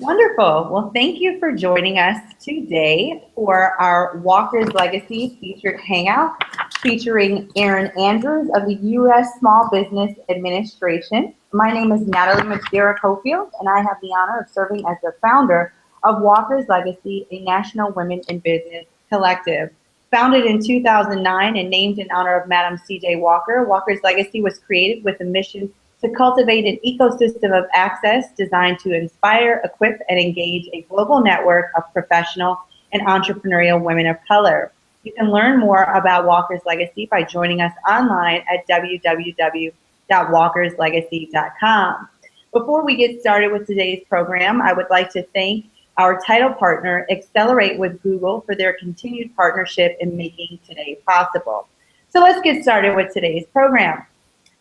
Wonderful. Well, thank you for joining us today for our Walker's Legacy featured hangout featuring Erin Andrews of the U.S. Small Business Administration. My name is Natalie Madeira Cofield, and I have the honor of serving as the founder of Walker's Legacy, a national women in business collective. Founded in 2009 and named in honor of Madam C.J. Walker, Walker's Legacy was created with a mission to cultivate an ecosystem of access designed to inspire, equip, and engage a global network of professional and entrepreneurial women of color. You can learn more about Walker's Legacy by joining us online at www.walkerslegacy.com. Before we get started with today's program, I would like to thank our title partner, Accelerate with Google, for their continued partnership in making today possible. So let's get started with today's program.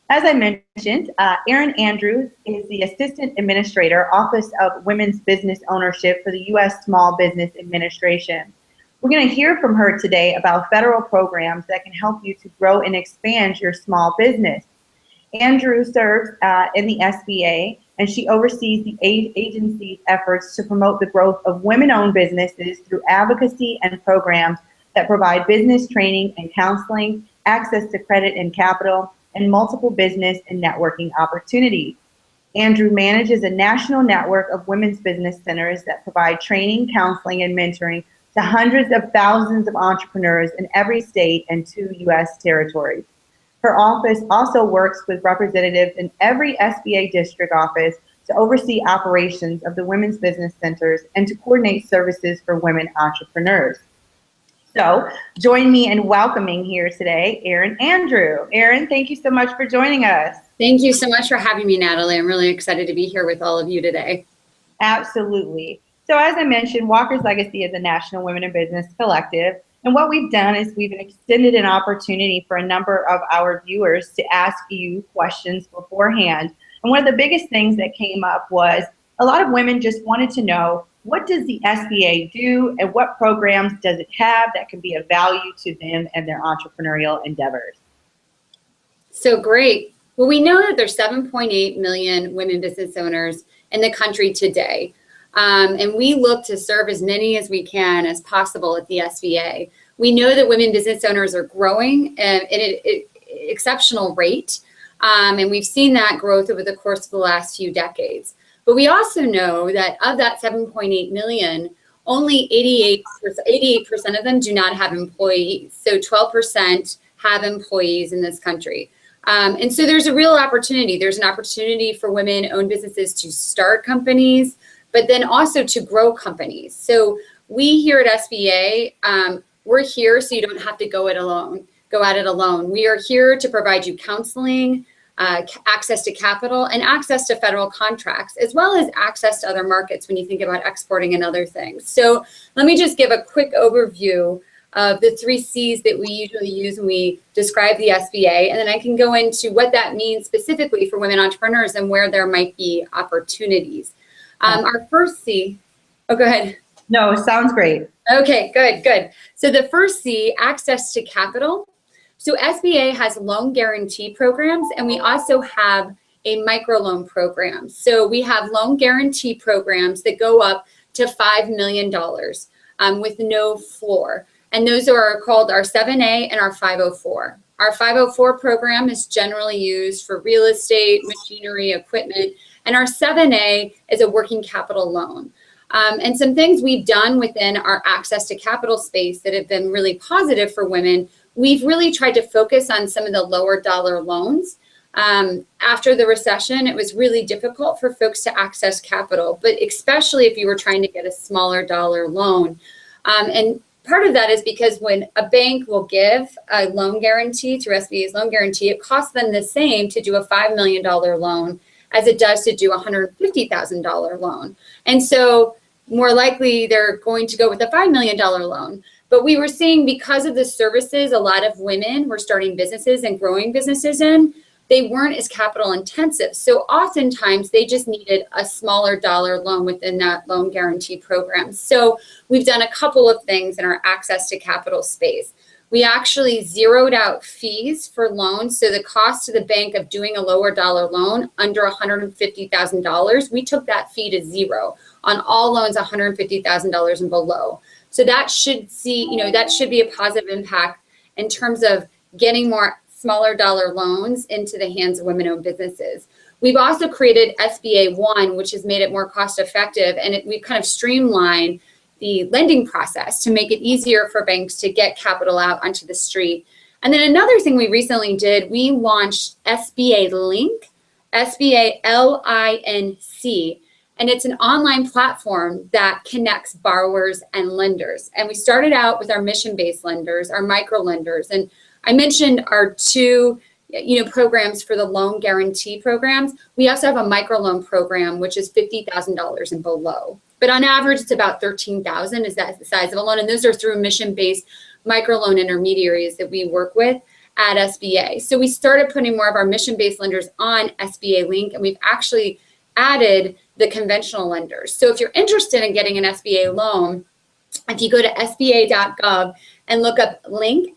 As I mentioned, Erin Andrews is the Assistant Administrator, Office of Women's Business Ownership for the U.S. Small Business Administration. We're going to hear from her today about federal programs that can help you to grow and expand your small business. Andrews serves in the SBA, and she oversees the agency's efforts to promote the growth of women-owned businesses through advocacy and programs that provide business training and counseling, access to credit and capital, and multiple business and networking opportunities. Andrew manages a national network of women's business centers that provide training, counseling, and mentoring to hundreds of thousands of entrepreneurs in every state and 2 U.S. territories. Her office also works with representatives in every SBA district office to oversee operations of the women's business centers and to coordinate services for women entrepreneurs. So join me in welcoming here today, Erin Andrews. Erin, thank you so much for joining us. Thank you so much for having me, Natalie. I'm really excited to be here with all of you today. Absolutely. So as I mentioned, Walker's Legacy is a national women in business collective. And what we've done is we've extended an opportunity for a number of our viewers to ask you questions beforehand. And one of the biggest things that came up was a lot of women just wanted to know, what does the SBA do and what programs does it have that can be of value to them and their entrepreneurial endeavors? So great. Well, we know that there's 7.8 million women business owners in the country today. And we look to serve as many as we can as possible at the SBA. We know that women business owners are growing at an exceptional rate. And we've seen that growth over the course of the last few decades. But we also know that of that 7.8 million, only 88% of them do not have employees. So 12% have employees in this country. And so there's a real opportunity. There's an opportunity for women-owned businesses to start companies, but then also to grow companies. So we here at SBA, we're here so you don't have to go at it alone. We are here to provide you counseling, access to capital, and access to federal contracts, as well as access to other markets when you think about exporting and other things. So let me just give a quick overview of the 3 C's that we usually use when we describe the SBA, and then I can go into what that means specifically for women entrepreneurs and where there might be opportunities. Our first C, oh, go ahead. No, sounds great. Okay, good. So the first C, access to capital. So SBA has loan guarantee programs, and we also have a microloan program. So we have loan guarantee programs that go up to $5 million with no floor. And those are called our 7A and our 504. Our 504 program is generally used for real estate, machinery, equipment, and our 7A is a working capital loan. And some things we've done within our access to capital space that have been really positive for women, we've really tried to focus on some of the lower dollar loans. After the recession, it was really difficult for folks to access capital, but especially if you were trying to get a smaller dollar loan. And part of that is because when a bank will give a loan guarantee through SBA's loan guarantee, it costs them the same to do a $5 million loan as it does to do a $150,000 loan. And so more likely they're going to go with a $5 million loan. But we were seeing, because of the services a lot of women were starting businesses and growing businesses in, they weren't as capital intensive. So oftentimes they just needed a smaller dollar loan within that loan guarantee program. So we've done a couple of things in our access to capital space. We actually zeroed out fees for loans. So the cost to the bank of doing a lower dollar loan under $150,000, we took that fee to zero on all loans $150,000 and below. So that should that should be a positive impact in terms of getting more smaller dollar loans into the hands of women-owned businesses. We've also created SBA 1, which has made it more cost effective, and we've kind of streamlined the lending process to make it easier for banks to get capital out onto the street. And then another thing we recently did, we launched SBA Link, SBA LINC, and it's an online platform that connects borrowers and lenders. And we started out with our mission-based lenders, our micro lenders, and I mentioned our two programs for the loan guarantee programs. We also have a microloan program, which is $50,000 and below. But on average, it's about $13,000 is that the size of a loan. And those are through mission-based microloan intermediaries that we work with at SBA. So we started putting more of our mission-based lenders on SBA Link, and we've actually added the conventional lenders. So if you're interested in getting an SBA loan, if you go to sba.gov and look up Link,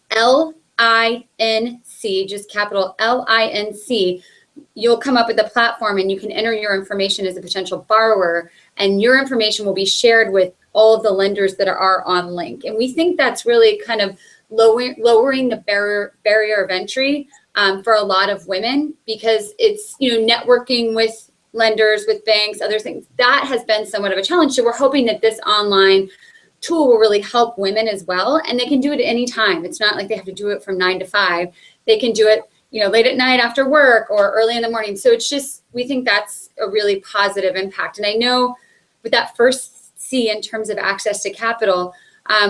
LINC, just capital LINC, you'll come up with a platform and you can enter your information as a potential borrower, and your information will be shared with all of the lenders that are on Link. And we think that's really kind of lowering the barrier of entry for a lot of women, because it's, networking with lenders, with banks, other things, that has been somewhat of a challenge. So we're hoping that this online tool will really help women as well, and they can do it at any time. It's not like they have to do it from 9 to 5. They can do it, late at night after work or early in the morning. So it's just, we think that's a really positive impact. And I know with that first C in terms of access to capital,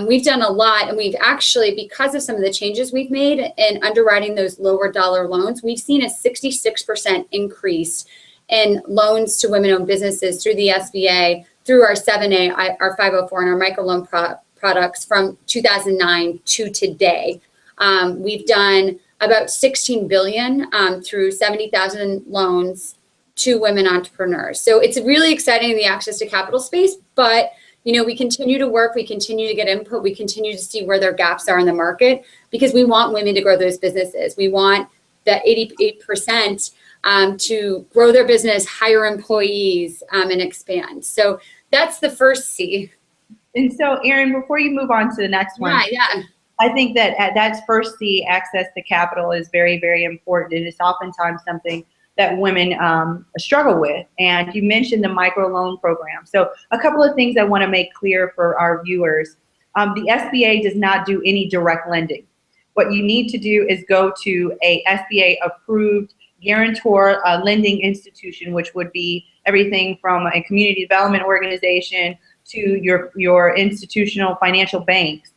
we've done a lot, and we've actually, because of some of the changes we've made in underwriting those lower dollar loans, we've seen a 66% increase in loans to women-owned businesses through the SBA, through our 7A, our 504, and our microloan products from 2009 to today. We've done about $16 billion through 70,000 loans to women entrepreneurs. So it's really exciting in the access to capital space, but we continue to work, we continue to get input, we continue to see where their gaps are in the market, because we want women to grow those businesses. We want that 88% to grow their business, hire employees, and expand. So that's the first C. And so, Erin, before you move on to the next one, yeah. I think that that's first C, access to capital, is very, very important. It is oftentimes something that women struggle with. And you mentioned the microloan program. So a couple of things I want to make clear for our viewers. The SBA does not do any direct lending. What you need to do is go to a SBA approved guarantor lending institution, which would be everything from a community development organization to your institutional financial banks,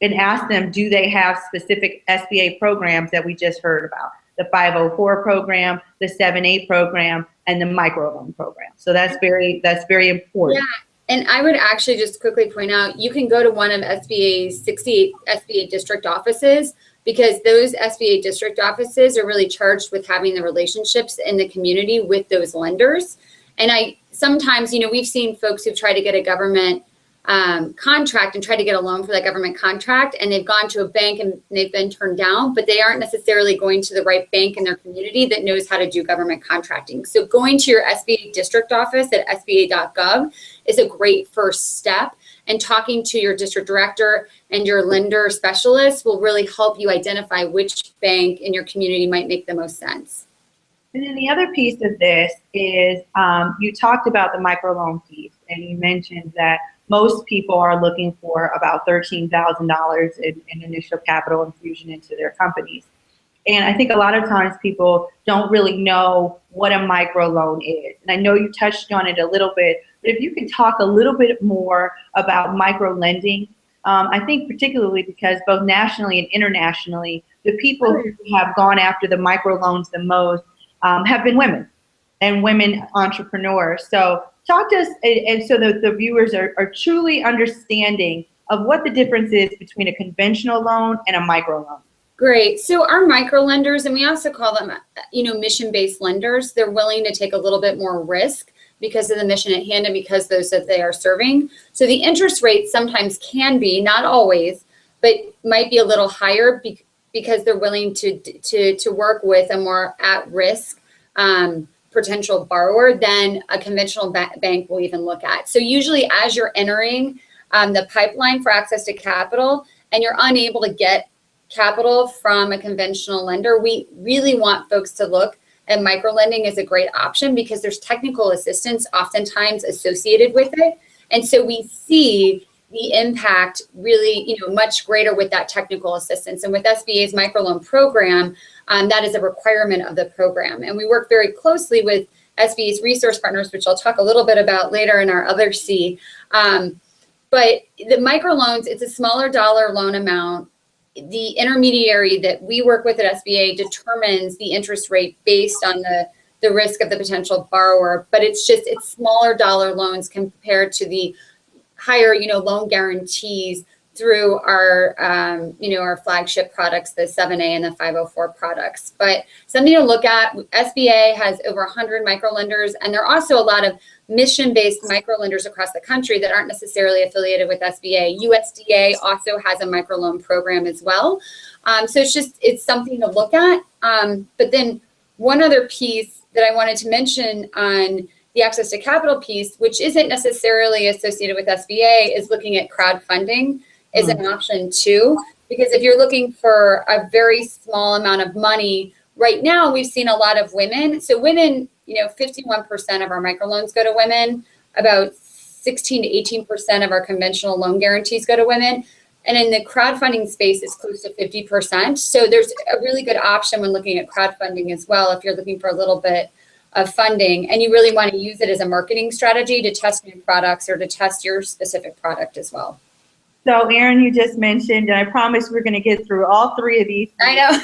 and ask them, do they have specific SBA programs that we just heard about? The 504 program, the 7A program, and the microloan program. So that's very important. Yeah, and I would actually just quickly point out, you can go to one of SBA's 68 SBA district offices, because those SBA district offices are really charged with having the relationships in the community with those lenders. And sometimes, we've seen folks who've tried to get a government contract and try to get a loan for that government contract, and they've gone to a bank and they've been turned down, but they aren't necessarily going to the right bank in their community that knows how to do government contracting. So going to your SBA district office at sba.gov is a great first step, and talking to your district director and your lender specialist will really help you identify which bank in your community might make the most sense. And then the other piece of this is you talked about the microloan piece, and you mentioned that most people are looking for about $13,000 in initial capital infusion into their companies. And I think a lot of times people don't really know what a microloan is. And I know you touched on it a little bit, but if you could talk a little bit more about micro lending, I think particularly because both nationally and internationally, the people who have gone after the microloans the most have been women and women entrepreneurs. So talk to us, and so that the viewers are truly understanding of what the difference is between a conventional loan and a microloan. Great. So our micro lenders, and we also call them, mission-based lenders, they're willing to take a little bit more risk because of the mission at hand and because those that they are serving. So the interest rate sometimes can be, not always, but might be a little higher because they're willing to work with a more at-risk potential borrower than a conventional bank will even look at. So usually as you're entering the pipeline for access to capital and you're unable to get capital from a conventional lender, we really want folks to look at microlending as a great option because there's technical assistance oftentimes associated with it. And so we see the impact really, much greater with that technical assistance. And with SBA's microloan program, that is a requirement of the program. And we work very closely with SBA's resource partners, which I'll talk a little bit about later in our other C. But the microloans, it's a smaller dollar loan amount. The intermediary that we work with at SBA determines the interest rate based on the risk of the potential borrower, but it's smaller dollar loans compared to the higher, loan guarantees through our, our flagship products, the 7A and the 504 products. But something to look at, SBA has over 100 microlenders, and there are also a lot of mission-based microlenders across the country that aren't necessarily affiliated with SBA. USDA also has a microloan program as well. So it's something to look at. But then one other piece that I wanted to mention on the access to capital piece, which isn't necessarily associated with SBA, is looking at crowdfunding is an option too. Because if you're looking for a very small amount of money, right now we've seen a lot of women. So women, 51% of our microloans go to women, about 16 to 18% of our conventional loan guarantees go to women. And in the crowdfunding space, it's close to 50%. So there's a really good option when looking at crowdfunding as well, if you're looking for a little bit of funding and you really want to use it as a marketing strategy to test new products or to test your specific product as well. So Erin, you just mentioned, and I promise we're going to get through all three of these. I know.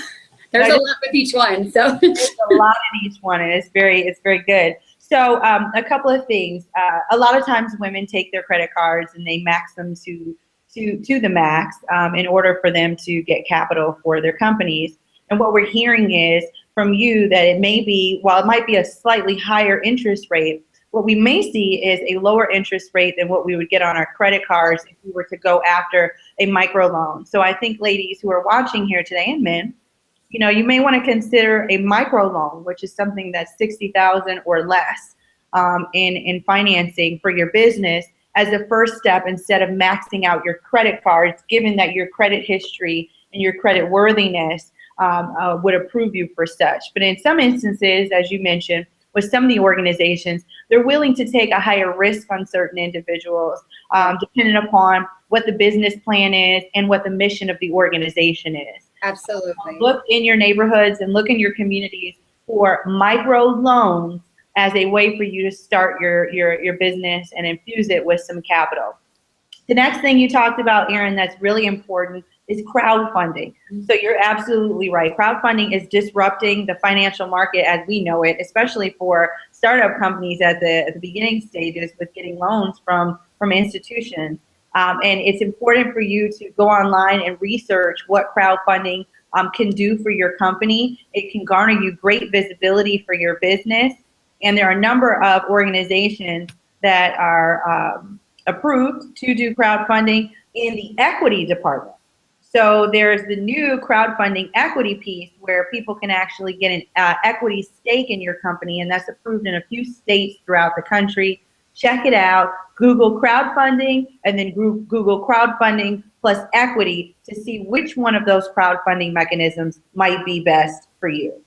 There's a lot with each one. So there's a lot in each one, and it's very good. So a couple of things. A lot of times women take their credit cards and they max them to the max in order for them to get capital for their companies. And what we're hearing is from you that it may be, while it might be a slightly higher interest rate, what we may see is a lower interest rate than what we would get on our credit cards if we were to go after a microloan. So I think ladies who are watching here today, and men, you may want to consider a microloan, which is something that's $60,000 or less in financing for your business as the first step instead of maxing out your credit cards, given that your credit history and your credit worthiness would approve you for such. But in some instances, as you mentioned, with some of the organizations, they're willing to take a higher risk on certain individuals, depending upon what the business plan is and what the mission of the organization is. Absolutely. Look in your neighborhoods and look in your communities for micro loans as a way for you to start your business and infuse it with some capital. The next thing you talked about, Erin, that's really important is crowdfunding. So you're absolutely right. Crowdfunding is disrupting the financial market as we know it, especially for startup companies at the beginning stages with getting loans from institutions. And it's important for you to go online and research what crowdfunding can do for your company. It can garner you great visibility for your business. And there are a number of organizations that are approved to do crowdfunding in the equity department. So there's the new crowdfunding equity piece where people can actually get an equity stake in your company, and that's approved in a few states throughout the country. Check it out. Google crowdfunding and then Google crowdfunding plus equity to see which one of those crowdfunding mechanisms might be best for you.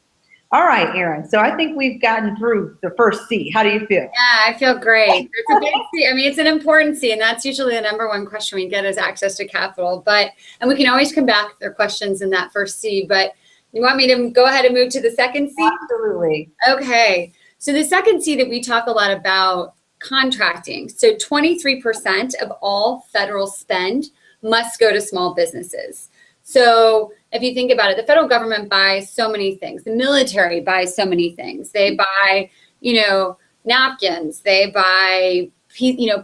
All right, Erin. So I think we've gotten through the first C. How do you feel? Yeah, I feel great. It's a big C. I mean, it's an important C, and that's usually the number one question we get is access to capital. And we can always come back if there are questions in that first C. But you want me to go ahead and move to the second C? Absolutely. Okay. So the second C that we talk a lot about, contracting. So 23% of all federal spend must go to small businesses. So if you think about it, the federal government buys so many things. The military buys so many things. They buy, napkins. They buy,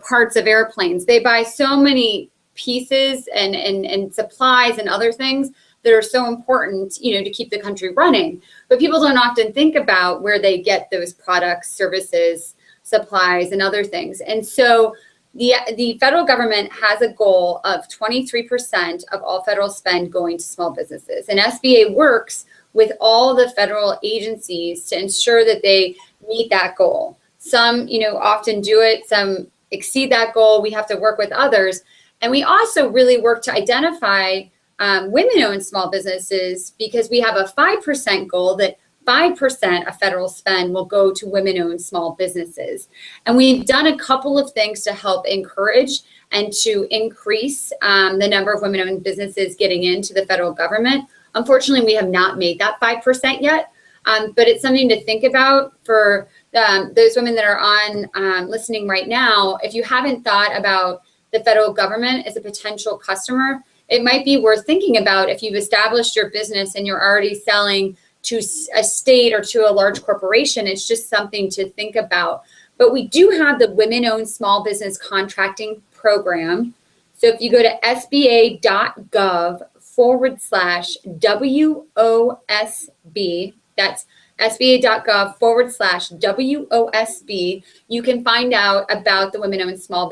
parts of airplanes. They buy so many pieces and supplies and other things that are so important, to keep the country running. But people don't often think about where they get those products, services, supplies, and other things. And so The federal government has a goal of 23% of all federal spend going to small businesses. And SBA works with all the federal agencies to ensure that they meet that goal. Some, often do it, some exceed that goal. We have to work with others. And we also really work to identify women-owned small businesses, because we have a 5% goal that 5% of federal spend will go to women-owned small businesses. And we've done a couple of things to help encourage and to increase the number of women-owned businesses getting into the federal government. Unfortunately, we have not made that 5% yet, but it's something to think about for those women that are on listening right now. If you haven't thought about the federal government as a potential customer, it might be worth thinking about if you've established your business and you're already selling to a state or to a large corporation. It's just something to think about. But we do have the Women-Owned Small Business Contracting Program. So if you go to sba.gov/WOSB, that's sba.gov/WOSB, you can find out about the Women-Owned Small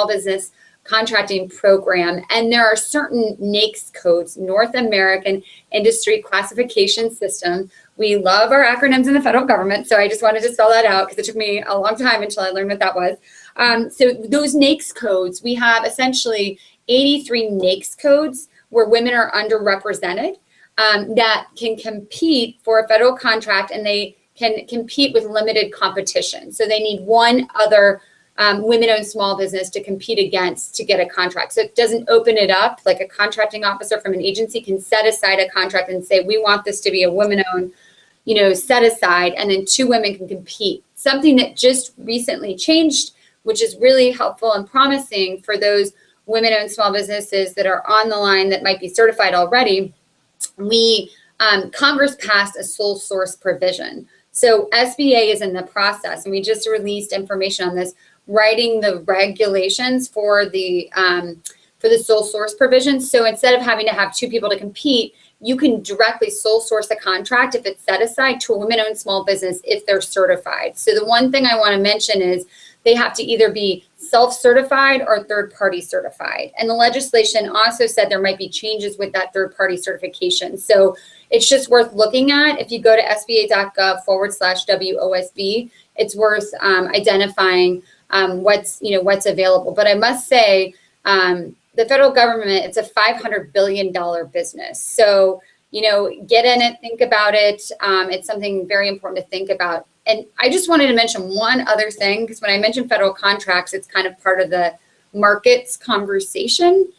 Business Contracting Program. And there are certain NAICS codes, North American Industry Classification System. We love our acronyms in the federal government, so I just wanted to spell that out because it took me a long time until I learned what that was. So those NAICS codes, we have essentially 83 NAICS codes where women are underrepresented that can compete for a federal contract, and they can compete with limited competition. So they need one other women-owned small business to compete against to get a contract. So it doesn't open it up, like a contracting officer from an agency can set aside a contract and say, we want this to be a women-owned, set aside, and then two women can compete. Something that just recently changed, which is really helpful and promising for those women-owned small businesses that are on the line that might be certified already. Congress passed a sole source provision. So SBA is in the process, and we just released information on this, writing the regulations for the sole source provision. So instead of having to have two people to compete, you can directly sole source a contract if it's set aside to a women-owned small business if they're certified. So the one thing I want to mention is they have to either be self-certified or third-party certified. And the legislation also said there might be changes with that third-party certification. So it's just worth looking at. If you go to sba.gov/WOSB, it's worth identifying what's available. But I must say, the federal government, it's a $500 billion business. So, get in it, think about it. It's something very important to think about. And I just wanted to mention one other thing, because when I mentioned federal contracts, it's kind of part of the markets conversation.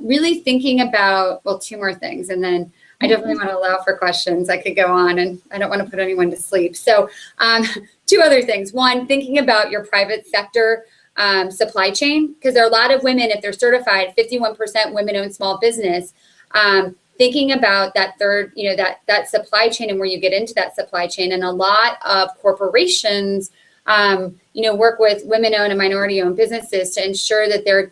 Really thinking about, two more things, and then I definitely want to allow for questions. I could go on, and I don't want to put anyone to sleep. So two other things. One, thinking about your private sector supply chain, because there are a lot of women, if they're certified, 51% women-owned small business, thinking about that third, that supply chain and where you get into that supply chain. And a lot of corporations, work with women-owned and minority-owned businesses to ensure that they're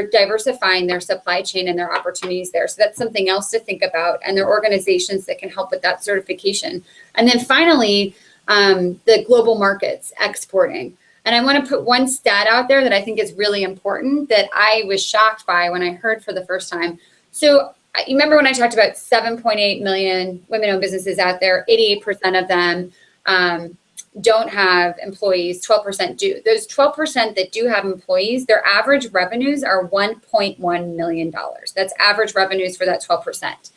diversifying their supply chain and their opportunities there. So that's something else to think about. And there are organizations that can help with that certification. And then finally, the global markets, exporting. And I want to put one stat out there that I think is really important that I was shocked by when I heard for the first time. So you remember when I talked about 7.8 million women-owned businesses out there, 88% of them don't have employees, 12% do. Those 12% that do have employees, their average revenues are $1.1 million. That's average revenues for that 12%.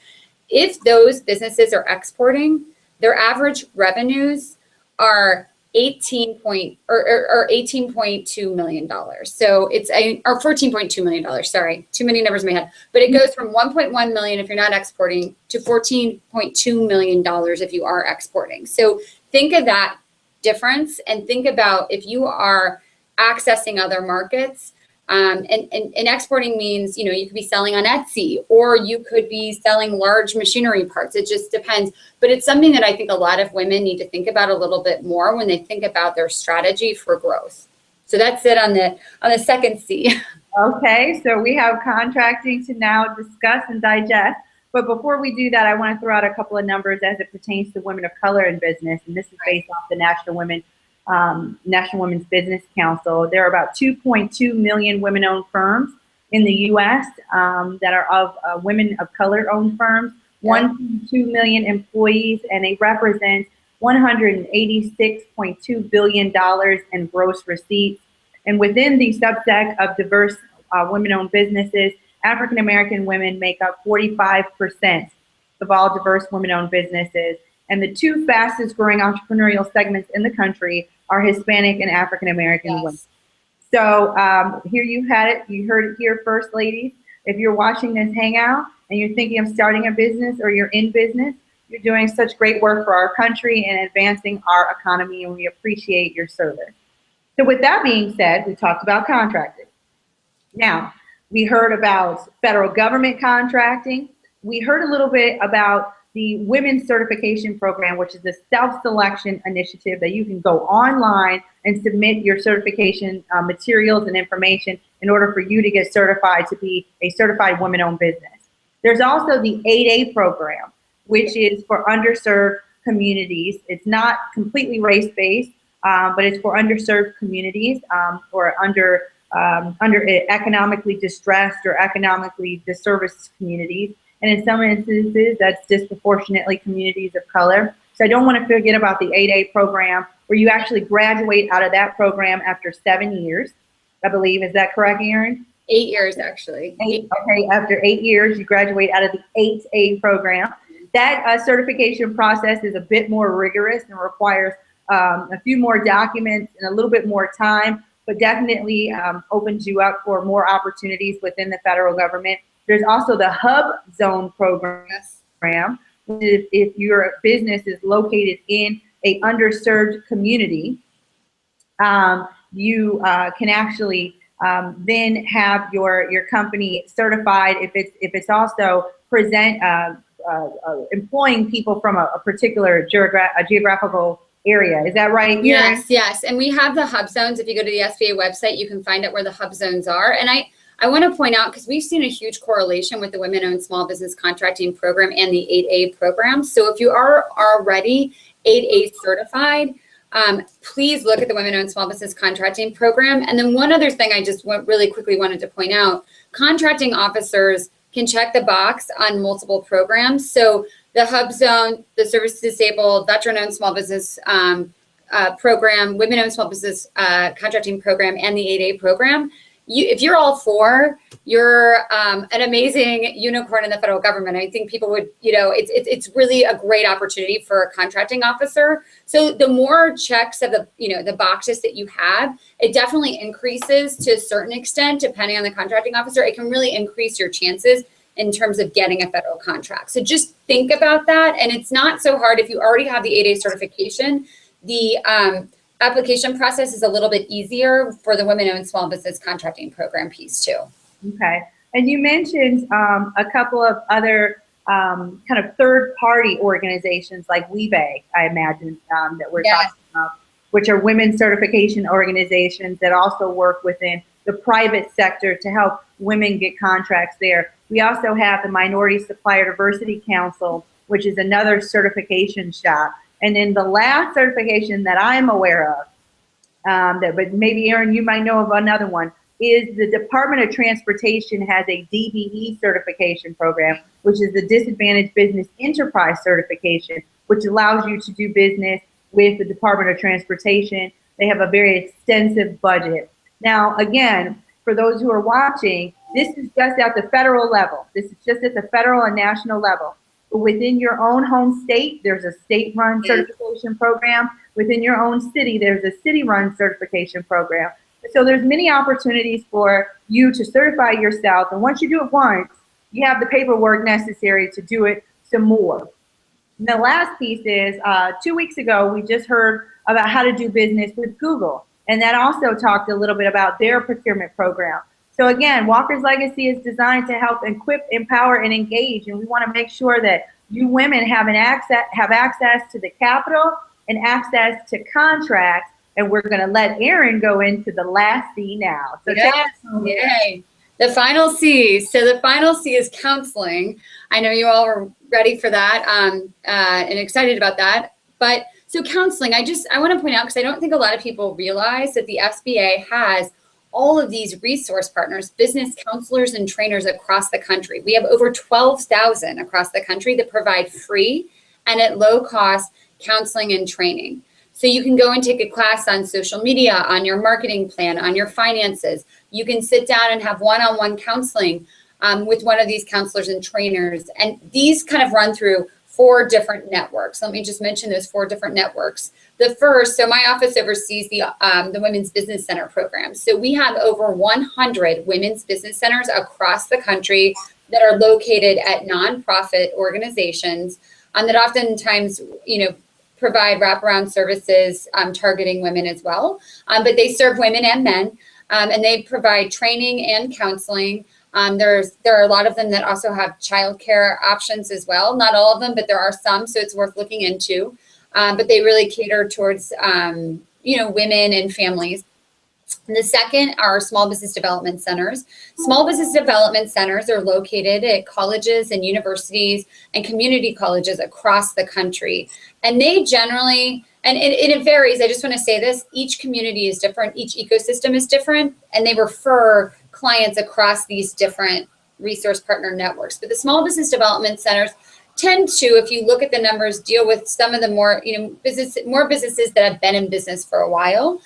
If those businesses are exporting, their average revenues are $18.2 million. So it's or $14.2 million. Sorry, too many numbers in my head. But it goes from 1.1 million if you're not exporting to $14.2 million if you are exporting. So think of that difference and think about if you are accessing other markets. And exporting means, you could be selling on Etsy, or you could be selling large machinery parts. It just depends. But it's something that I think a lot of women need to think about a little bit more when they think about their strategy for growth. So that's it on the second C. Okay, so we have contracting to now discuss and digest. But before we do that, I want to throw out a couple of numbers as it pertains to women of color in business. And this is based off the National Women National Women's Business Council. There are about 2.2 million women-owned firms in the U.S. That are of women of color-owned firms, 1.2 million employees, and they represent $186.2 billion in gross receipts. And within the subset of diverse women-owned businesses, African-American women make up 45% of all diverse women-owned businesses. And the two fastest growing entrepreneurial segments in the country are Hispanic and African-American women. So here you had it. You heard it here first, ladies. If you're watching this hangout and you're thinking of starting a business or you're in business, you're doing such great work for our country and advancing our economy, and we appreciate your service. So with that being said, we talked about contracting. Now, we heard about federal government contracting. We heard a little bit about the Women's Certification Program, which is a self-selection initiative that you can go online and submit your certification materials and information in order for you to get certified to be a certified women-owned business. There's also the 8A program, which is for underserved communities. It's not completely race-based, but it's for underserved communities or under economically distressed or economically disserviced communities. And in some instances, that's disproportionately communities of color. So I don't want to forget about the 8A program, where you actually graduate out of that program after 7 years, I believe. Is that correct, Erin? 8 years, actually. Okay, after 8 years, you graduate out of the 8A program. That certification process is a bit more rigorous and requires a few more documents and a little bit more time, but definitely opens you up for more opportunities within the federal government. There's also the Hub Zone program, which is if your business is located in a underserved community, you can actually then have your company certified if it's also employing people from a particular geographical area. Is that right? Yes, yes. And we have the hub zones. If you go to the SBA website, you can find out where the hub zones are. And I want to point out, because we've seen a huge correlation with the Women-Owned Small Business Contracting Program and the 8A program. So if you are already 8A certified, please look at the Women-Owned Small Business Contracting Program. And then one other thing I just really quickly wanted to point out, contracting officers can check the box on multiple programs. So the Hub Zone, the Service Disabled, Veteran-Owned Small Business Program, Women-Owned Small Business Contracting Program, and the 8A program. If you're all four, you're an amazing unicorn in the federal government. I think people would, it's really a great opportunity for a contracting officer. So the more checks of the boxes that you have, it definitely increases to a certain extent, depending on the contracting officer. It can really increase your chances in terms of getting a federal contract. So just think about that. And it's not so hard if you already have the 8A certification. The application process is a little bit easier for the Women-Owned Small Business Contracting Program piece too. Okay. And you mentioned a couple of other kind of third-party organizations like WeBay, I imagine, that we're talking about, which are women's certification organizations that also work within the private sector to help women get contracts there. We also have the Minority Supplier Diversity Council, which is another certification shop. And then the last certification that I'm aware of, but maybe Erin, you might know of another one, is the Department of Transportation has a DBE certification program, which is the Disadvantaged Business Enterprise certification, which allows you to do business with the Department of Transportation. They have a very extensive budget. Now, again, for those who are watching, this is just at the federal level. This is just at the federal and national level. Within your own home state, there's a state-run certification program. Within your own city, there's a city-run certification program. So there's many opportunities for you to certify yourself. And once you do it once, you have the paperwork necessary to do it some more. And the last piece is 2 weeks ago, we just heard about how to do business with Google. And that also talked a little bit about their procurement program. So again, Walker's Legacy is designed to help equip, empower, and engage. And we want to make sure that you women have access to the capital and access to contracts. And we're going to let Erin go into the last C now. So yay. The final C. So the final C is counseling. I know you all are ready for that and excited about that. But So counseling, I want to point out, because I don't think a lot of people realize that the SBA has all of these resource partners, business counselors and trainers across the country. We have over 12,000 across the country that provide free and at low cost counseling and training. So you can go and take a class on social media, on your marketing plan, on your finances. You can sit down and have one-on-one counseling with one of these counselors and trainers. And these kind of run through 4 different networks. Let me just mention those 4 different networks. The first, so my office oversees the Women's Business Center program. So we have over 100 women's business centers across the country that are located at nonprofit organizations that oftentimes, provide wraparound services targeting women as well. But they serve women and men, and they provide training and counseling. There are a lot of them that also have childcare options as well. Not all of them, but there are some, so it's worth looking into. But they really cater towards, women and families. And the second are small business development centers. Small business development centers are located at colleges and universities and community colleges across the country. And they generally, and it varies, I just want to say this, each community is different, each ecosystem is different, and they refer clients across these different resource partner networks. But the small business development centers tend to, if you look at the numbers, deal with some of the more businesses that have been in business for a while.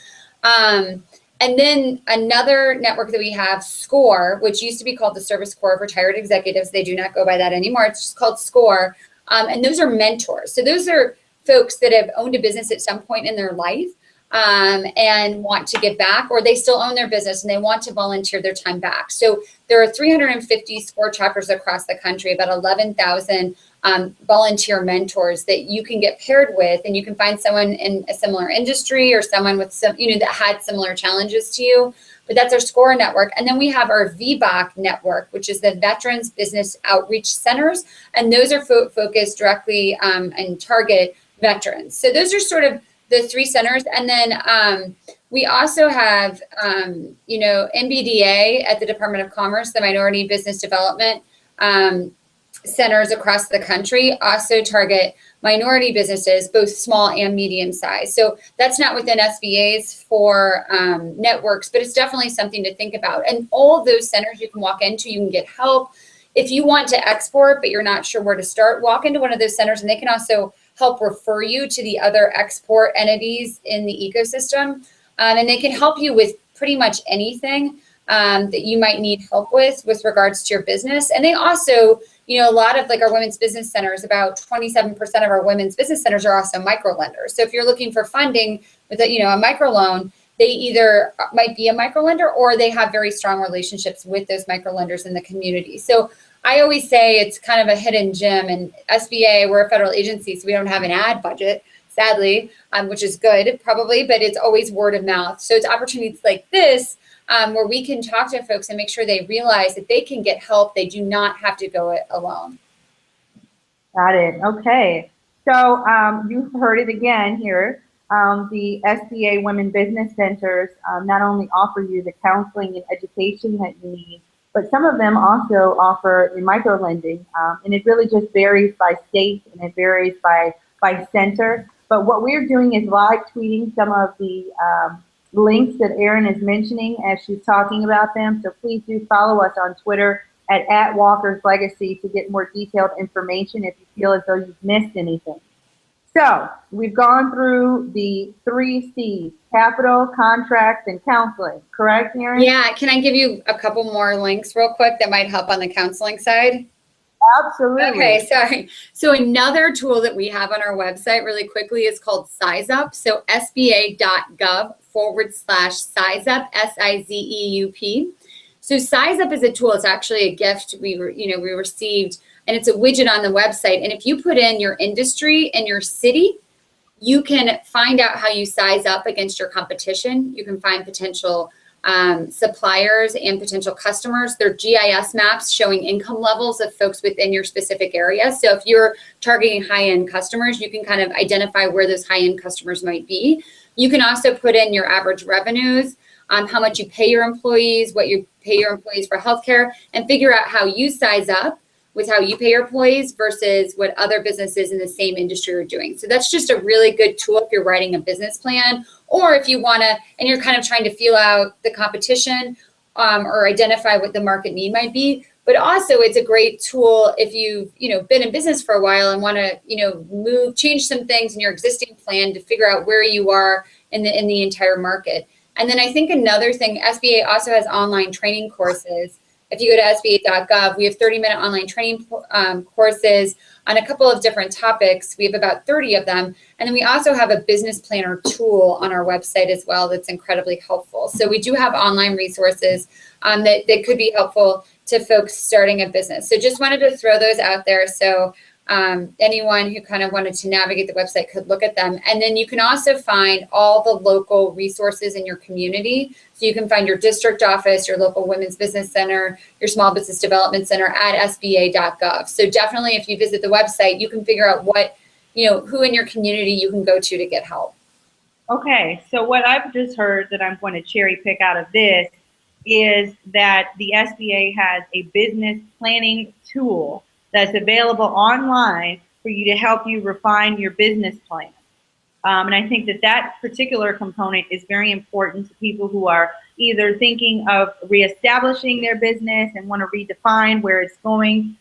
And then another network that we have, SCORE, which used to be called the Service Corps of Retired Executives. They do not go by that anymore. It's just called SCORE. And those are mentors. So those are folks that have owned a business at some point in their life and want to give back, or they still own their business and they want to volunteer their time back. So there are 350 SCORE chapters across the country, about 11,000 volunteer mentors that you can get paired with, and you can find someone in a similar industry or someone with some, that had similar challenges to you. But that's our SCORE network. And then we have our VBOC network, which is the Veterans Business Outreach Centers. And those are focused directly and target veterans. So those are sort of the 3 centers. And then we also have, MBDA at the Department of Commerce, the Minority Business Development centers across the country also target minority businesses, both small and medium size. So that's not within SBA's 4 networks, but it's definitely something to think about. And all of those centers you can walk into, you can get help. If you want to export, but you're not sure where to start, walk into one of those centers, and they can also help refer you to the other export entities in the ecosystem. And they can help you with pretty much anything that you might need help with regards to your business. And they also, a lot of our women's business centers, about 27% of our women's business centers are also microlenders. So if you're looking for funding with a microloan, they either might be a microlender or they have very strong relationships with those microlenders in the community. So I always say it's kind of a hidden gem, and SBA, we're a federal agency, so we don't have an ad budget, sadly, which is good probably, but it's always word of mouth. So it's opportunities like this where we can talk to folks and make sure they realize that they can get help. They do not have to go it alone. Got it. Okay. So you've heard it again here. The SBA Women Business Centers not only offer you the counseling and education that you need, but some of them also offer microlending, and it really just varies by state and it varies by center. But what we're doing is live tweeting some of the links that Erin is mentioning as she's talking about them. So please do follow us on Twitter at Walker's Legacy to get more detailed information if you feel as though you've missed anything. So we've gone through the 3 C's: capital, contracts, and counseling. Correct, Erin? Yeah. Can I give you a couple more links real quick that might help on the counseling side? Absolutely. Okay, sorry. So another tool that we have on our website really quickly is called SizeUp. So sba.gov/SizeUp, SIZEUP. So SizeUp is a tool. It's actually a gift we received, and it's a widget on the website. And if you put in your industry and your city, you can find out how you size up against your competition. You can find potential suppliers and potential customers. They're GIS maps showing income levels of folks within your specific area. So if you're targeting high-end customers, you can kind of identify where those high-end customers might be. You can also put in your average revenues, how much you pay your employees, what you pay your employees for healthcare, and figure out how you size up with how you pay your employees versus what other businesses in the same industry are doing. So that's just a really good tool if you're writing a business plan, or if you want to, and you're kind of trying to feel out the competition or identify what the market need might be. But also it's a great tool if you've, been in business for a while and want to, change some things in your existing plan to figure out where you are in the entire market. And then I think another thing, SBA also has online training courses. If you go to SBA.gov, we have 30-minute online training courses on a couple of different topics. We have about 30 of them. And then we also have a business planner tool on our website as well that's incredibly helpful. So we do have online resources that could be helpful to folks starting a business. So just wanted to throw those out there. So anyone who kind of wanted to navigate the website could look at them. And then you can also find all the local resources in your community. So you can find your district office, your local women's business center, your small business development center at SBA.gov. So definitely if you visit the website, you can figure out what, who in your community you can go to get help. Okay, so what I've just heard that I'm going to cherry pick out of this is that the SBA has a business planning tool that's available online for you to help you refine your business plan. And I think that particular component is very important to people who are either thinking of reestablishing their business and want to redefine where it's going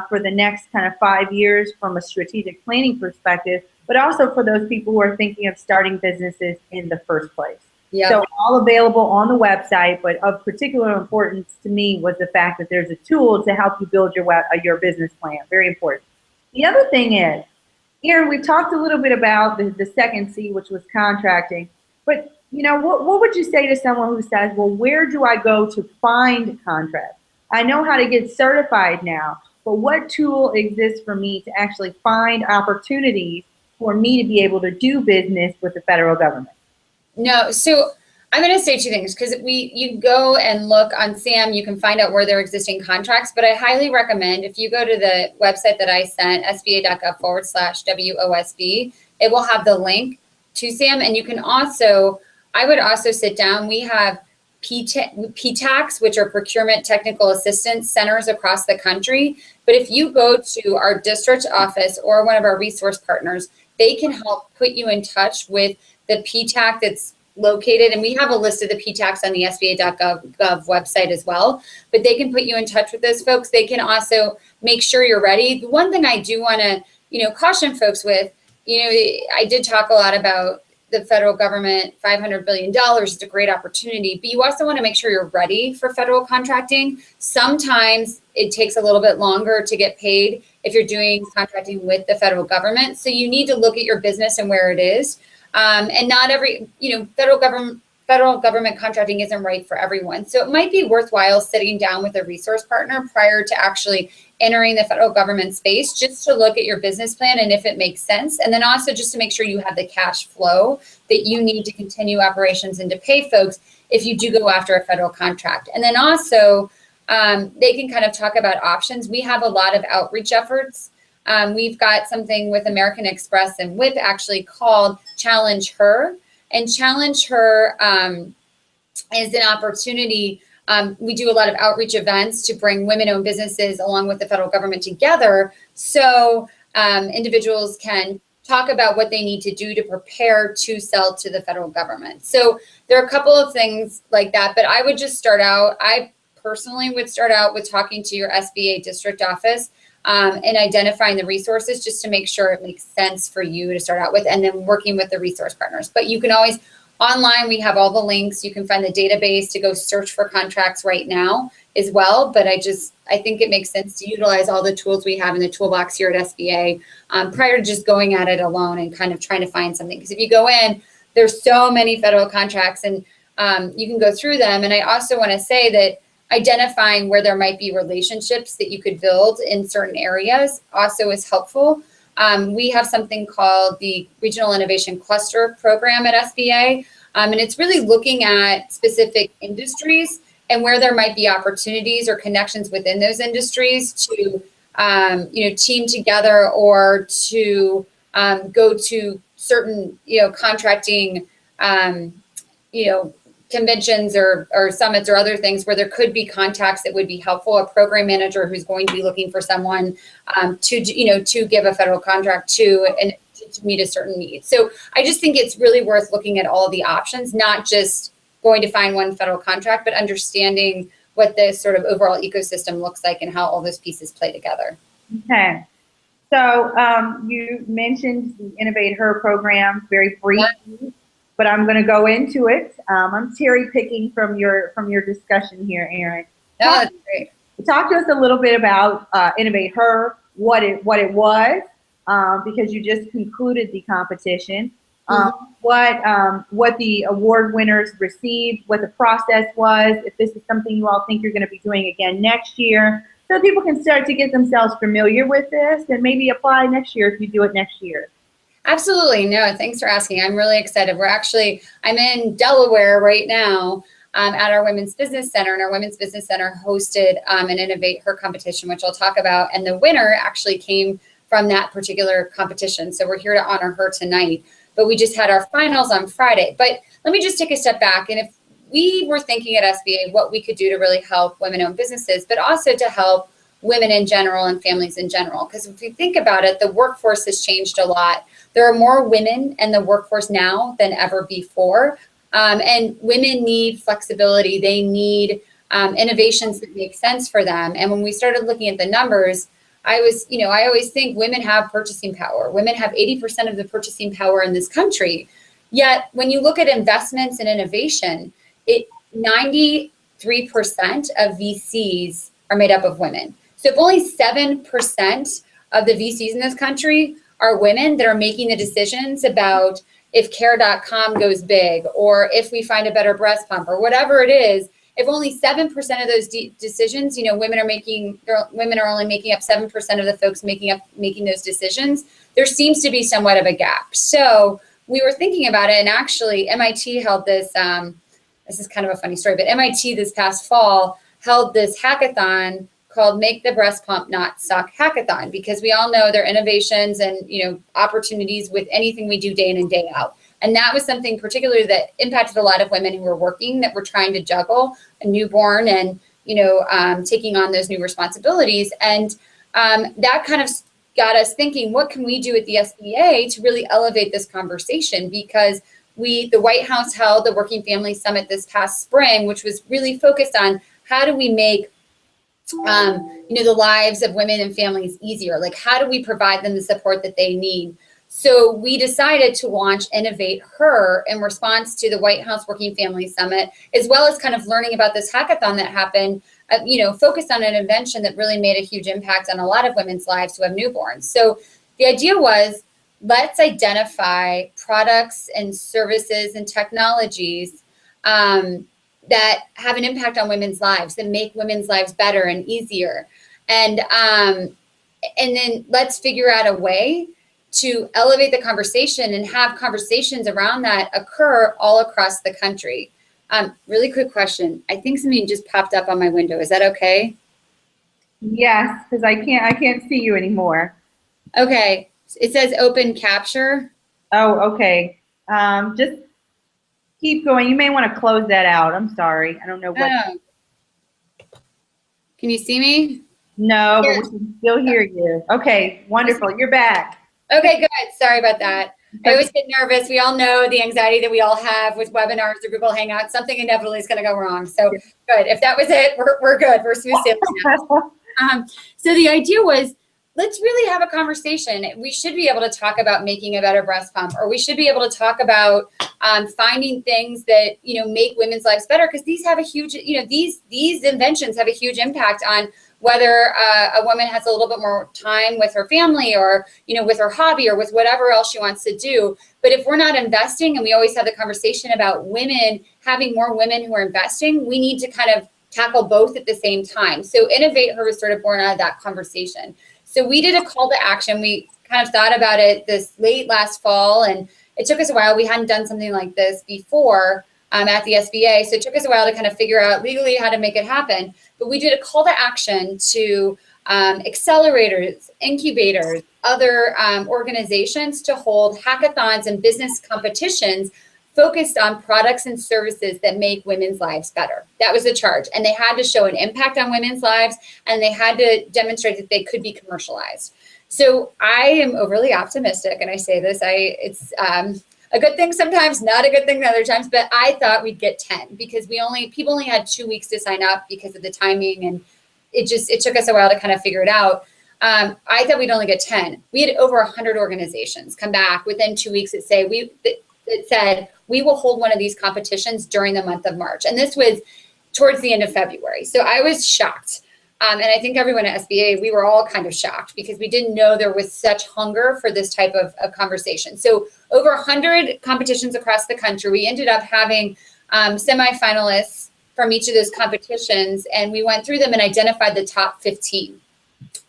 for the next kind of 5 years from a strategic planning perspective, but also for those people who are thinking of starting businesses in the first place. Yeah. So all available on the website, but of particular importance to me was the fact that there's a tool to help you build your business plan. Very important. The other thing is, Erin, we talked a little bit about the second C, which was contracting, but what would you say to someone who says, well, where do I go to find contracts? I know how to get certified now, but what tool exists for me to actually find opportunities for me to be able to do business with the federal government? No, so I'm going to say two things, because you go and look on SAM, you can find out where there are existing contracts, but I highly recommend if you go to the website that I sent, sba.gov/WOSB, it will have the link to SAM. And you can also, I would also sit down, we have PTACs, which are procurement technical assistance centers across the country. But if you go to our district office or one of our resource partners, they can help put you in touch with the PTAC that's located, and we have a list of the PTACs on the SBA.gov website as well, but they can put you in touch with those folks. They can also make sure you're ready. The one thing I do want to, caution folks with, I did talk a lot about the federal government, $500 billion is a great opportunity, but you also want to make sure you're ready for federal contracting. Sometimes it takes a little bit longer to get paid if you're doing contracting with the federal government. So you need to look at your business and where it is. And not every, federal government contracting isn't right for everyone. So it might be worthwhile sitting down with a resource partner prior to actually entering the federal government space, just to look at your business plan and if it makes sense. And then also just to make sure you have the cash flow that you need to continue operations and to pay folks if you do go after a federal contract. And then also they can kind of talk about options. We have a lot of outreach efforts. We've got something with American Express and WIP actually called Challenge Her. And Challenge Her is an opportunity. We do a lot of outreach events to bring women-owned businesses along with the federal government together, so individuals can talk about what they need to do to prepare to sell to the federal government. So there are a couple of things like that, but I would just start out, I personally would start out with talking to your SBA district office and identifying the resources just to make sure it makes sense for you to start out with, and then working with the resource partners. But you can always, online, we have all the links. You can find the database to go search for contracts right now as well. But I think it makes sense to utilize all the tools we have in the toolbox here at SBA prior to just going at it alone and kind of trying to find something. Because if you go in, there's so many federal contracts and you can go through them. And I also want to say that identifying where there might be relationships that you could build in certain areas also is helpful. We have something called the Regional Innovation Cluster Program at SBA, and it's really looking at specific industries and where there might be opportunities or connections within those industries to, team together or to go to certain, contracting, conventions or summits or other things where there could be contacts that would be helpful, a program manager who's going to be looking for someone to give a federal contract to and to meet a certain need. So I just think it's really worth looking at all the options, not just going to find one federal contract, but understanding what the sort of overall ecosystem looks like and how all those pieces play together. Okay. So you mentioned the Innovate Her program very briefly, but I'm going to go into it. I'm cherry picking from your discussion here, Erin. Oh, that's great. Talk to us a little bit about Innovate Her, what it was, because you just concluded the competition. What the award winners received, what the process was, if this is something you all think you're going to be doing again next year, so people can start to get themselves familiar with this and maybe apply next year if you do it next year. Absolutely. No, thanks for asking. I'm really excited. I'm in Delaware right now at our Women's Business Center, and our Women's Business Center hosted an Innovate Her competition, which I'll talk about. And the winner actually came from that particular competition. So we're here to honor her tonight. But we just had our finals on Friday. But let me just take a step back. And if we were thinking at SBA what we could do to really help women-owned businesses, but also to help women in general and families in general. Because if you think about it, the workforce has changed a lot. There are more women in the workforce now than ever before. And women need flexibility. They need innovations that make sense for them. And when we started looking at the numbers, I always think women have purchasing power. Women have 80% of the purchasing power in this country. Yet when you look at investments and innovation, 93% of VCs are made up of women. So if only 7% of the VCs in this country are women that are making the decisions about if care.com goes big or if we find a better breast pump or whatever it is, if only 7% of those decisions, women are only making up 7% of the folks making those decisions, there seems to be somewhat of a gap. So we were thinking about it, and actually MIT held this, this is kind of a funny story, but MIT this past fall held this hackathon called Make the Breast Pump Not Suck Hackathon, because we all know there are innovations and opportunities with anything we do day in and day out. And that was something particularly that impacted a lot of women who were working, that were trying to juggle a newborn and, taking on those new responsibilities. And that kind of got us thinking, what can we do at the SBA to really elevate this conversation? Because the White House held the Working Family Summit this past spring, which was really focused on how do we make the lives of women and families easier? Like, how do we provide them the support that they need? So we decided to launch Innovate Her in response to the White House Working Family Summit, as well as kind of learning about this hackathon that happened, focused on an invention that really made a huge impact on a lot of women's lives who have newborns. So the idea was, let's identify products and services and technologies that have an impact on women's lives, that make women's lives better and easier. And then let's figure out a way to elevate the conversation and have conversations around that occur all across the country. Really quick question. I think something just popped up on my window. Is that okay? Yes, because I can't see you anymore. Okay. It says open capture. Oh, okay. Just keep going. You may want to close that out. I'm sorry. I don't know what. Oh. Can you see me? No, but we can still hear you. Okay, wonderful. You're back. Okay, good. Sorry about that. I always get nervous. We all know the anxiety that we all have with webinars or Google Hangouts. Something inevitably is going to go wrong. So good. If that was it, we're good. We're smooth sailing now. So the idea was, let's really have a conversation. We should be able to talk about making a better breast pump, or we should be able to talk about finding things that make women's lives better, because these have a huge, these inventions have a huge impact on whether a woman has a little bit more time with her family, or with her hobby, or with whatever else she wants to do. But if we're not investing, and we always have the conversation about women, having more women who are investing, we need to kind of tackle both at the same time. So Innovate Her was sort of born out of that conversation. So we did a call to action. We kind of thought about it this late last fall, and it took us a while. We hadn't done something like this before at the SBA. So it took us a while to kind of figure out legally how to make it happen. But we did a call to action to accelerators, incubators, other organizations to hold hackathons and business competitions focused on products and services that make women's lives better. That was the charge. And they had to show an impact on women's lives, and they had to demonstrate that they could be commercialized. So I am overly optimistic, and I say this, it's a good thing sometimes, not a good thing other times, but I thought we'd get 10 because people only had 2 weeks to sign up because of the timing, and it took us a while to kind of figure it out. I thought we'd only get 10. We had over 100 organizations come back within 2 weeks that said we will hold one of these competitions during the month of March. And this was towards the end of February. So I was shocked. And I think everyone at SBA, we were all kind of shocked because we didn't know there was such hunger for this type of conversation. So over 100 competitions across the country, we ended up having semifinalists from each of those competitions. And we went through them and identified the top 15.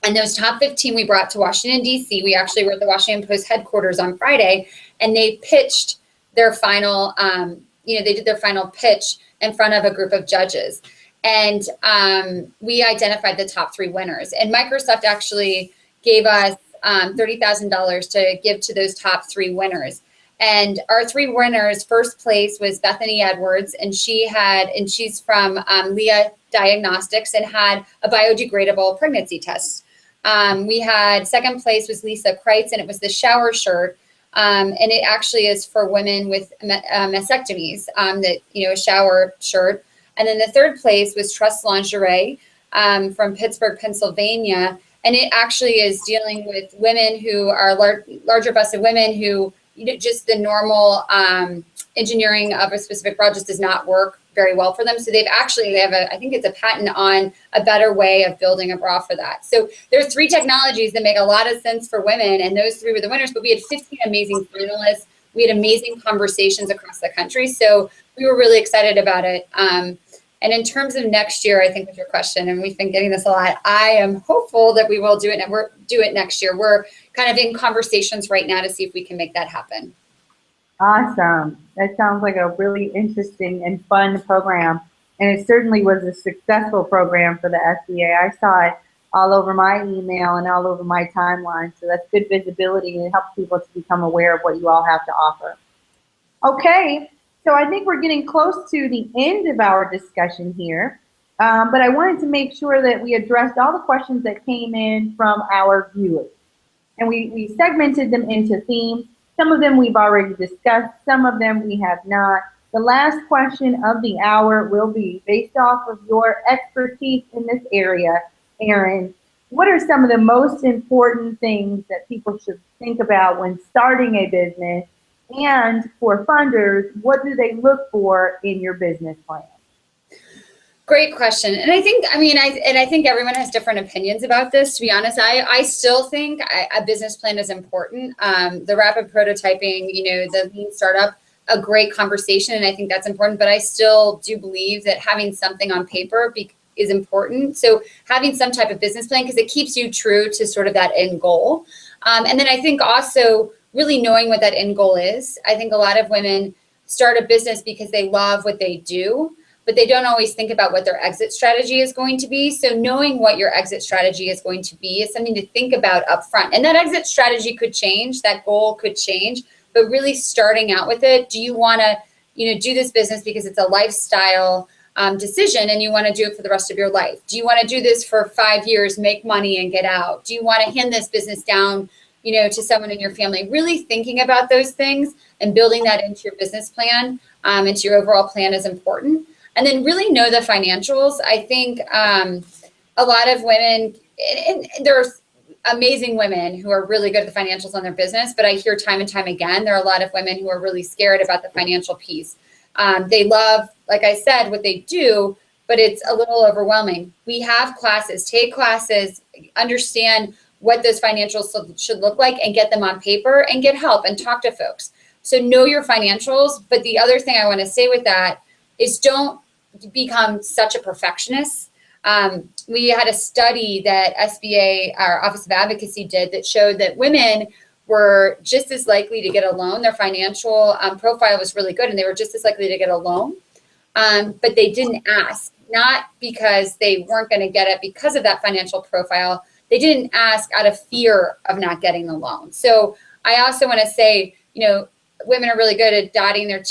And those top 15 we brought to Washington, D.C. We actually were at the Washington Post headquarters on Friday, and they pitched their final, they did their final pitch in front of a group of judges. And we identified the top 3 winners. And Microsoft actually gave us $30,000 to give to those top 3 winners. And our 3 winners, first place was Bethany Edwards, and she's from Leah Diagnostics and had a biodegradable pregnancy test. We had second place was Lisa Kreitz, and it was the shower shirt. And it actually is for women with mastectomies, a shower shirt. And then the third place was Trust Lingerie from Pittsburgh, Pennsylvania. And it actually is dealing with women who are larger busted women who just the normal engineering of a specific bra just does not work very well for them. So they have I think it's a patent on a better way of building a bra for that. So there's 3 technologies that make a lot of sense for women, and those 3 were the winners, but we had 15 amazing finalists. We had amazing conversations across the country. So we were really excited about it. And in terms of next year, I think with your question, and we've been getting this a lot, I am hopeful that we will do it next year. We're kind of in conversations right now to see if we can make that happen. Awesome. That sounds like a really interesting and fun program. And it certainly was a successful program for the SBA. I saw it all over my email and all over my timeline. So that's good visibility, and it helps people to become aware of what you all have to offer. Okay. So I think we're getting close to the end of our discussion here, but I wanted to make sure that we addressed all the questions that came in from our viewers. And we segmented them into themes. Some of them we've already discussed, some of them we have not. The last question of the hour will be based off of your expertise in this area, Erin. What are some of the most important things that people should think about when starting a business? And for funders, what do they look for in your business plan? Great question. And I think everyone has different opinions about this. To be honest, I still think a business plan is important. The rapid prototyping, the lean startup, a great conversation. And I think that's important, but I still do believe that having something on paper is important. So having some type of business plan, because it keeps you true to sort of that end goal. And then I think also really knowing what that end goal is. I think a lot of women start a business because they love what they do, but they don't always think about what their exit strategy is going to be. So knowing what your exit strategy is going to be is something to think about upfront. And that exit strategy could change, that goal could change, but really starting out with it. Do you want to, do this business because it's a lifestyle decision and you want to do it for the rest of your life? Do you want to do this for 5 years, make money and get out? Do you want to hand this business down to someone in your family? Really thinking about those things and building that into your business plan, into your overall plan is important. And then really know the financials. I think a lot of women, and there's amazing women who are really good at the financials on their business, but I hear time and time again, there are a lot of women who are really scared about the financial piece. They love, like I said, what they do, but it's a little overwhelming. We have classes, take classes, understand what those financials should look like and get them on paper and get help and talk to folks. So know your financials. But the other thing I want to say with that is don't become such a perfectionist. We had a study that SBA, our Office of Advocacy, did that showed that women were just as likely to get a loan. Their financial profile was really good and they were just as likely to get a loan, but they didn't ask, not because they weren't going to get it because of that financial profile. They didn't ask out of fear of not getting the loan. So I also want to say, women are really good at dotting their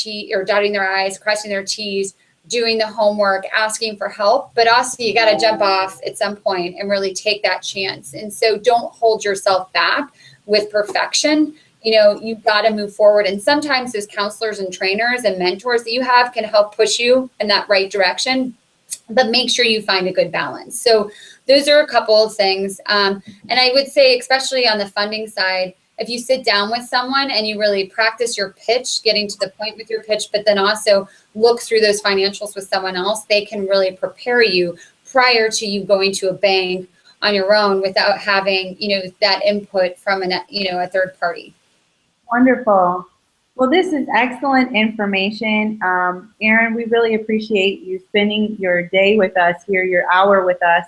I's, crossing their T's, doing the homework, asking for help, but also you got to jump off at some point and really take that chance. And so don't hold yourself back with perfection. You've got to move forward. And sometimes those counselors and trainers and mentors that you have can help push you in that right direction, but make sure you find a good balance. So those are a couple of things. And I would say, especially on the funding side, if you sit down with someone and you really practice your pitch, getting to the point with your pitch, but then also look through those financials with someone else, they can really prepare you prior to you going to a bank on your own without having, that input from a third party. Wonderful. Well, this is excellent information. Erin, we really appreciate you spending your day with us here, your hour with us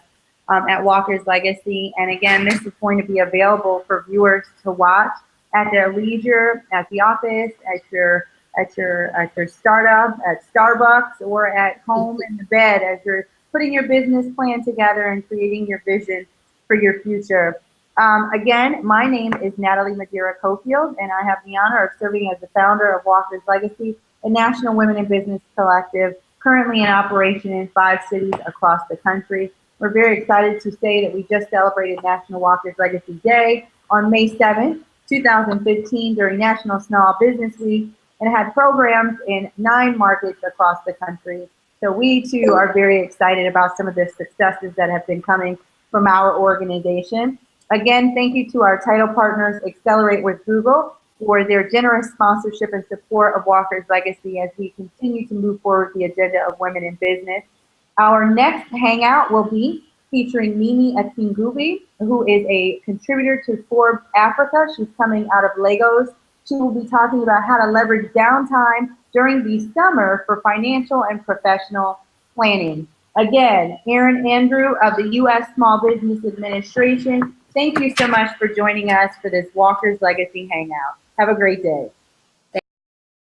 at Walker's Legacy. And again, this is going to be available for viewers to watch at their leisure, at the office, at your startup, at Starbucks, or at home in the bed as you're putting your business plan together and creating your vision for your future. Again, my name is Natalie Madeira Cofield, and I have the honor of serving as the founder of Walker's Legacy, a national women in business collective currently in operation in 5 cities across the country. We're very excited to say that we just celebrated National Walker's Legacy Day on May 7th, 2015 during National Small Business Week, and had programs in 9 markets across the country. So we too are very excited about some of the successes that have been coming from our organization. Again, thank you to our title partners, Accelerate with Google, for their generous sponsorship and support of Walker's Legacy as we continue to move forward the agenda of women in business. Our next hangout will be featuring Mimi Akingubi, who is a contributor to Forbes Africa. She's coming out of Lagos. She will be talking about how to leverage downtime during the summer for financial and professional planning. Again, Erin Andrew of the U.S. Small Business Administration, thank you so much for joining us for this Walker's Legacy Hangout. Have a great day.